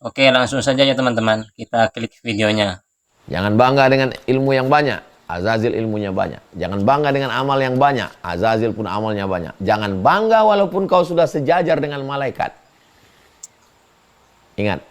Oke, langsung saja ya teman-teman. Kita klik videonya. Jangan bangga dengan ilmu yang banyak, Azazil ilmunya banyak. Jangan bangga dengan amal yang banyak, Azazil pun amalnya banyak. Jangan bangga walaupun kau sudah sejajar dengan malaikat. Ingat,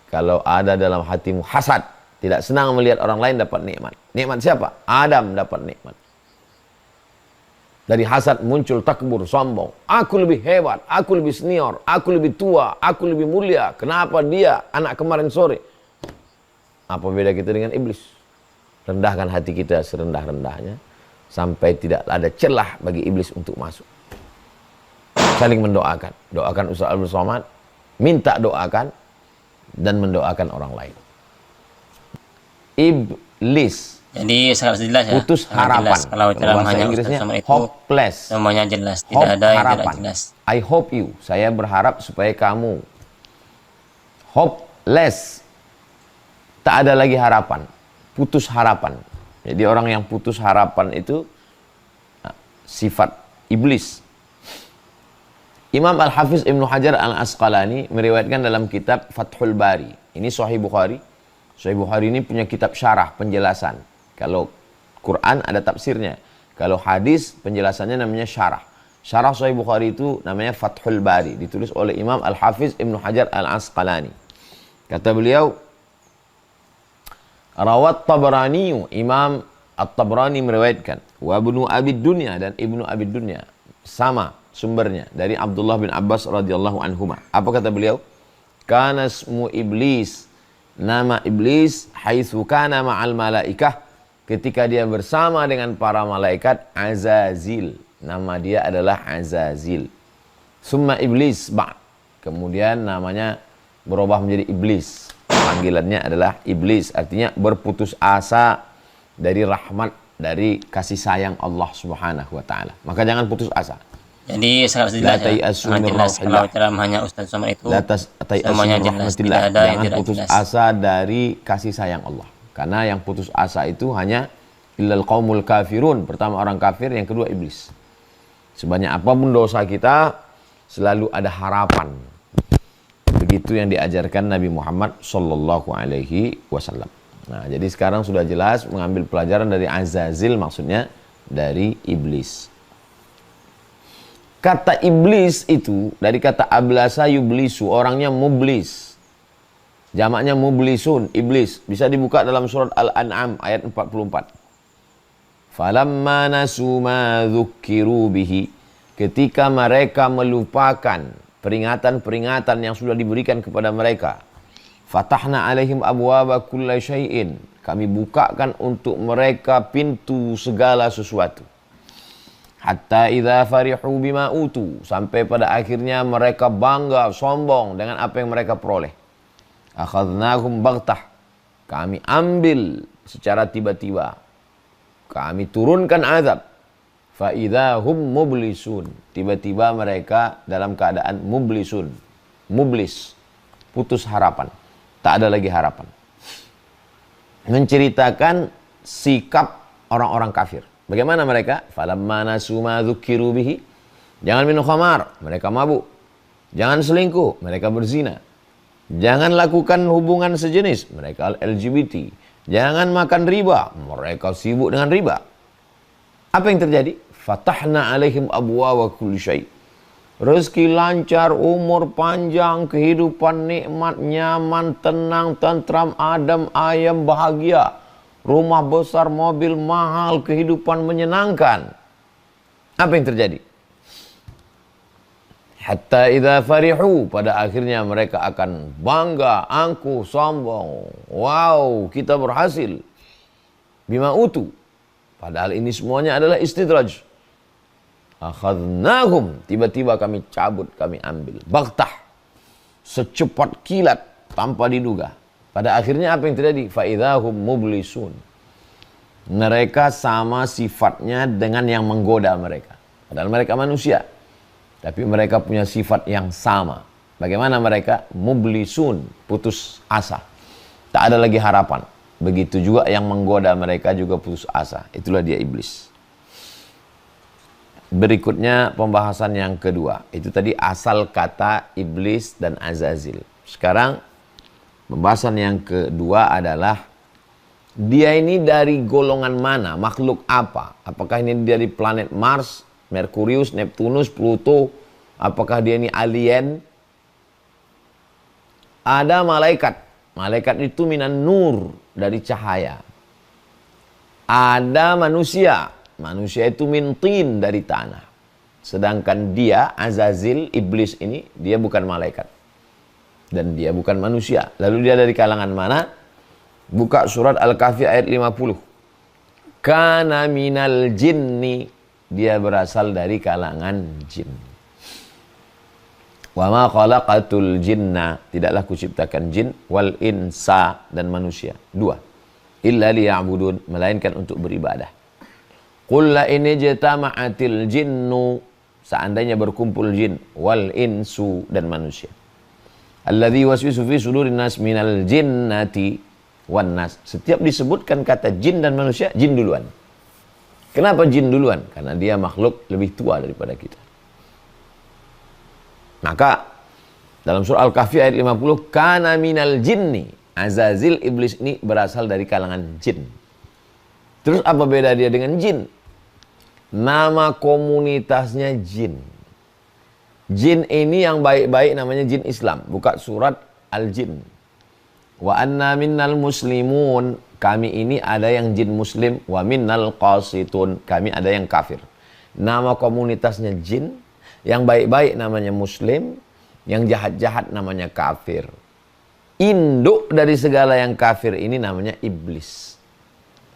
kalau ada dalam hatimu hasad, tidak senang melihat orang lain dapat nikmat. Nikmat siapa? Adam dapat nikmat. Dari hasad muncul takbur, sombong. Aku lebih hebat, aku lebih senior, aku lebih tua, aku lebih mulia. Kenapa dia anak kemarin sore? Apa beda kita dengan iblis? Rendahkan hati kita serendah-rendahnya sampai tidak ada celah bagi iblis untuk masuk. Saling mendoakan. Doakan Ustaz Abdul Somad, minta doakan dan mendoakan orang lain. Iblis Jadi sangat jelas ya. putus Sangat harapan. jelas. Kalau dalam bahasa hanya Inggrisnya Ustaz Somad itu hopeless. semuanya jelas. Tidak Hope, ada yang tidak harapan. jelas. I hope you. Saya berharap supaya kamu hopeless. Tak ada lagi harapan. Putus harapan. Jadi orang yang putus harapan itu sifat iblis. Imam Al-Hafiz Ibnu Hajar Al-Asqalani meriwayatkan dalam kitab Fathul Bari. Ini Sahih Bukhari. Sahih Bukhari ini punya kitab syarah, penjelasan. Kalau Quran ada tafsirnya. Kalau hadis penjelasannya namanya syarah. Syarah Sahih Bukhari itu namanya Fathul Bari. Ditulis oleh Imam Al-Hafiz Ibnu Hajar Al-Asqalani. Kata beliau, Rawat Tabrani, Imam At-Tabrani meriwayatkan, wa Ibnu Abid Dunya, dan Ibnu Abid Dunya, sama sumbernya dari Abdullah bin Abbas radhiyallahu anhuma. Apa kata beliau? Kana ismu iblis, nama iblis, haitsu kana ma'al malaikah, ketika dia bersama dengan para malaikat, Azazil. Nama dia adalah Azazil. Summa iblis ba', kemudian namanya berubah menjadi iblis. Panggilannya adalah iblis, artinya berputus asa dari rahmat, dari kasih sayang Allah Subhanahu wa taala. Maka jangan putus asa. Jadi sangat jelas ya. Sangat jelas. Kalau dalam hanya Ustaz Somad itu semuanya jelas. Tidak ada yang Jangan tidak putus jelas. asa dari kasih sayang Allah. Karena yang putus asa itu hanya illal qaumul kafirun. Pertama orang kafir, yang kedua iblis. Sebanyak apapun dosa kita, selalu ada harapan. Begitu yang diajarkan Nabi Muhammad sallallahu alaihi wasallam. Nah, jadi sekarang sudah jelas mengambil pelajaran dari Azazil, maksudnya dari iblis. Kata iblis itu dari kata ablasa yublisu, orangnya mublis. Jamaknya mublisun, iblis. Bisa dibuka dalam surat Al-An'am ayat 44. Falamma nasu ma dzukkiru bihi, ketika mereka melupakan peringatan-peringatan yang sudah diberikan kepada mereka, fatahna alaihim abwaba kulli syai'in, kami bukakan untuk mereka pintu segala sesuatu. Hatta idza farihu bima utu, sampai pada akhirnya mereka bangga, sombong dengan apa yang mereka peroleh. Akhadnahum baghtah, kami ambil secara tiba-tiba, kami turunkan azab. Fa idza hum mublisun, tiba-tiba mereka dalam keadaan mublisun, mublis, putus harapan, tak ada lagi harapan. Menceritakan sikap orang-orang kafir. Bagaimana mereka? Falamma nasu ma dzukkiru bihi, jangan minum khamar, mereka mabuk. Jangan selingkuh, mereka berzina. Jangan lakukan hubungan sejenis, mereka LGBT. Jangan makan riba, mereka sibuk dengan riba. Apa yang terjadi? Fatahna alaihim abwaaba kulli syai'. Rezeki lancar, umur panjang, kehidupan nikmat, nyaman, tenang, tentram, adem, ayem, bahagia. Rumah besar, mobil mahal, kehidupan menyenangkan. Apa yang terjadi? Hatta idza farihu, pada akhirnya mereka akan bangga, angkuh, sombong. Wow, kita berhasil. Bima utu. Padahal ini semuanya adalah istidraj. Akhadnahum, tiba-tiba kami cabut, kami ambil. Baghtah, secepat kilat, tanpa diduga. Pada akhirnya apa yang terjadi? Fa'idhahum mublisun. Mereka sama sifatnya dengan yang menggoda mereka. Padahal mereka manusia. Tapi mereka punya sifat yang sama. Bagaimana mereka? Mublisun, putus asa. Tak ada lagi harapan. Begitu juga yang menggoda mereka juga putus asa. Itulah dia iblis. Berikutnya pembahasan yang kedua. Itu tadi asal kata iblis dan Azazil. Sekarang Pembahasan yang kedua adalah dia ini dari golongan mana, makhluk apa? Apakah ini dari planet Mars, Merkurius, Neptunus, Pluto? Apakah dia ini alien? Ada malaikat. Malaikat itu minan nur, dari cahaya. Ada manusia. Manusia itu min tin, dari tanah. Sedangkan dia, Azazil, iblis ini, dia bukan malaikat. Dan dia bukan manusia. Lalu dia dari kalangan mana? Buka surat Al-Kahfi ayat 50. Kana minal jinni. Dia berasal dari kalangan jin. Wa ma khalaqatul jinna. Tidaklah kuciptakan jin. Wal insa. Dan manusia. Dua. Illa liya'budun. Melainkan untuk beribadah. Qul la in ijtama'atil jinnu, seandainya berkumpul jin, wal insu, dan manusia. Alladzi waswisu fi sudurin nas minal jinnati wan nas. Setiap disebutkan kata jin dan manusia, jin duluan. Kenapa jin duluan? Karena dia makhluk lebih tua daripada kita. Maka dalam surah Al-Kahfi ayat 50, kana minal jinni. Azazil, iblis ini berasal dari kalangan jin. Terus apa beda dia dengan jin? Nama komunitasnya jin. Jin ini yang baik-baik namanya jin Islam. Buka surat Al-Jin. Wa anna minnal muslimun. Kami ini ada yang jin muslim. Wa minnal qasitun. Kami ada yang kafir. Nama komunitasnya jin. Yang baik-baik namanya muslim. Yang jahat-jahat namanya kafir. Induk dari segala yang kafir ini namanya iblis.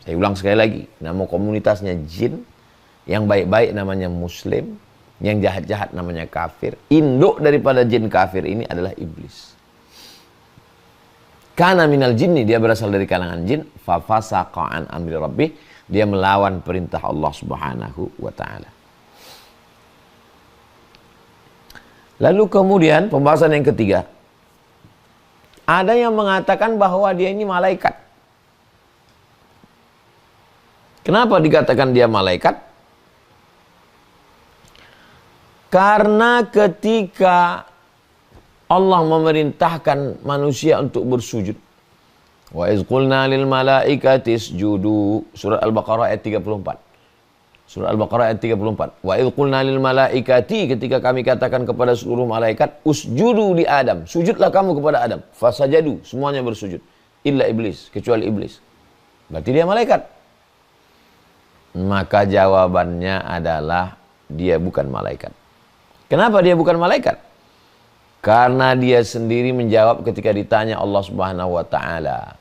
Saya ulang sekali lagi. Nama komunitasnya jin. Yang baik-baik namanya muslim. Yang jahat-jahat namanya kafir. Induk daripada jin kafir ini adalah iblis. Kana minal jinni, dia berasal dari kalangan jin. Fafasaqa an amri rabbih, dia melawan perintah Allah Subhanahu wa taala. Lalu kemudian pembahasan yang ketiga. Ada yang mengatakan bahwa dia ini malaikat. Kenapa dikatakan dia malaikat? Karena ketika Allah memerintahkan manusia untuk bersujud. Wa iz qulna lil malaikati isjudu. Surah Al-Baqarah ayat 34. Surah Al-Baqarah ayat 34. Wa iz qulna lil malaikati, ketika kami katakan kepada seluruh malaikat, usjudu li Adam. Sujudlah kamu kepada Adam. Fasajadu, semuanya bersujud. Illa iblis, kecuali iblis. Berarti dia malaikat. Maka jawabannya adalah dia bukan malaikat. Kenapa dia bukan malaikat? Karena dia sendiri menjawab ketika ditanya Allah Subhanahu wa taala,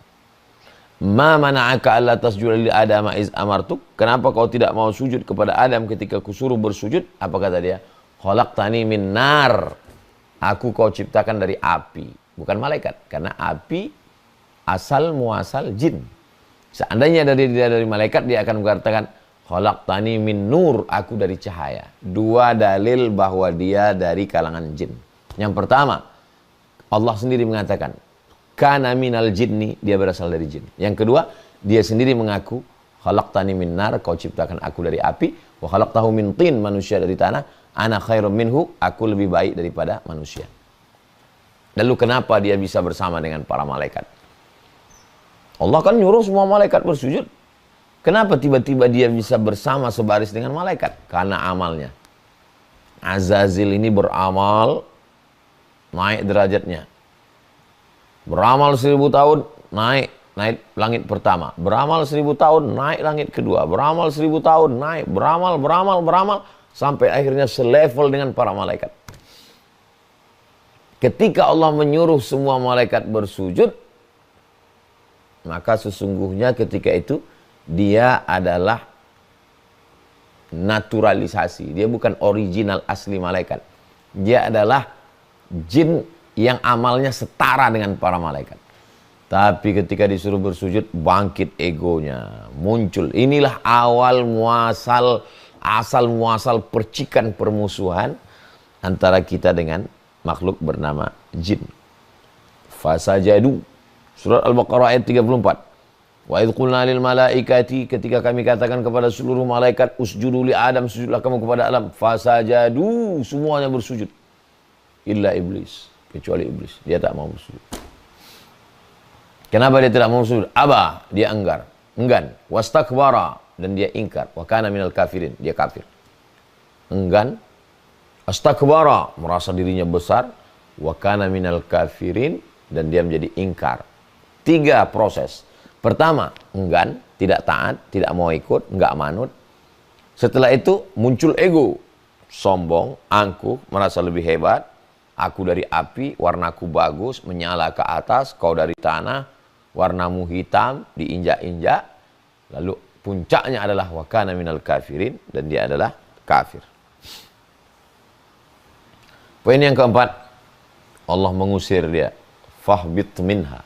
"Ma mana'aka alla tasjuda li Adama iz amartuk?" Kenapa kau tidak mau sujud kepada Adam ketika kusuruh bersujud? Apa kata dia? "Khalaqtani min nar." Aku kau ciptakan dari api, bukan malaikat. Karena api asal muasal jin. Seandainya dia dari malaikat, dia akan mengatakan, "Khalaqtani min nur." Aku dari cahaya. Dua dalil bahwa dia dari kalangan jin. Yang pertama, Allah sendiri mengatakan, kana minal jinni, dia berasal dari jin. Yang kedua, dia sendiri mengaku, khalaqtani min nar, kau ciptakan aku dari api, wa khalaqtahu min tin, manusia dari tanah, ana khairum minhu, aku lebih baik daripada manusia. Lalu kenapa dia bisa bersama dengan para malaikat? Allah kan nyuruh semua malaikat bersujud. Kenapa tiba-tiba dia bisa bersama sebaris dengan malaikat? Karena amalnya. Azazil ini beramal, naik derajatnya. Beramal 1000 tahun, naik langit pertama. Beramal 1000 tahun, naik langit kedua. Beramal 1000 tahun, naik. Beramal, sampai akhirnya selevel dengan para malaikat. Ketika Allah menyuruh semua malaikat bersujud, maka sesungguhnya ketika itu dia adalah naturalisasi. Dia bukan original asli malaikat. Dia adalah jin yang amalnya setara dengan para malaikat. Tapi ketika disuruh bersujud, bangkit egonya, muncul. Inilah asal muasal percikan permusuhan antara kita dengan makhluk bernama jin. Fasajadu. Surat Al-Baqarah ayat 34. Wa idh qulna lil malaikati, ketika kami katakan kepada seluruh malaikat, usjudu li Adam, sujudlah kamu kepada Adam. Fasajadu, semuanya bersujud. Illa iblis, kecuali iblis, dia tak mau bersujud. Kenapa dia tidak mau sujud? Aba, dia enggan. Wastakbara, dan dia ingkar. Wa kana minal kafirin, dia kafir. Enggan. Astakbara, merasa dirinya besar. Wa kana minal kafirin, dan dia menjadi ingkar. 3 proses. Pertama, enggan, tidak taat, tidak mau ikut, enggak manut. Setelah itu muncul ego. Sombong, angkuh, merasa lebih hebat. Aku dari api, warnaku bagus, menyala ke atas, kau dari tanah, warnamu hitam, diinjak-injak. Lalu puncaknya adalah wa kana minal kafirin, dan dia adalah kafir. Poin yang keempat, Allah mengusir dia. Fahbit minha.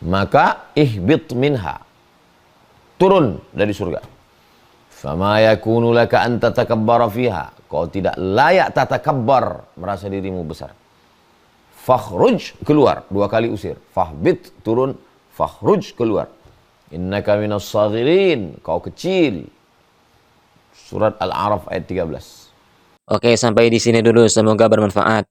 Maka ihbit minha. Turun dari surga. Fama yakunu laka an tatakabbara fiha. Kau tidak layak tatakabbar, merasa dirimu besar. Fakhruj, keluar. 2 kali usir. Fahbit, turun. Fakhruj, keluar. Innaka minas saghirin. Kau kecil. Surat Al-A'raf ayat 13. Oke, sampai di sini dulu. Semoga bermanfaat.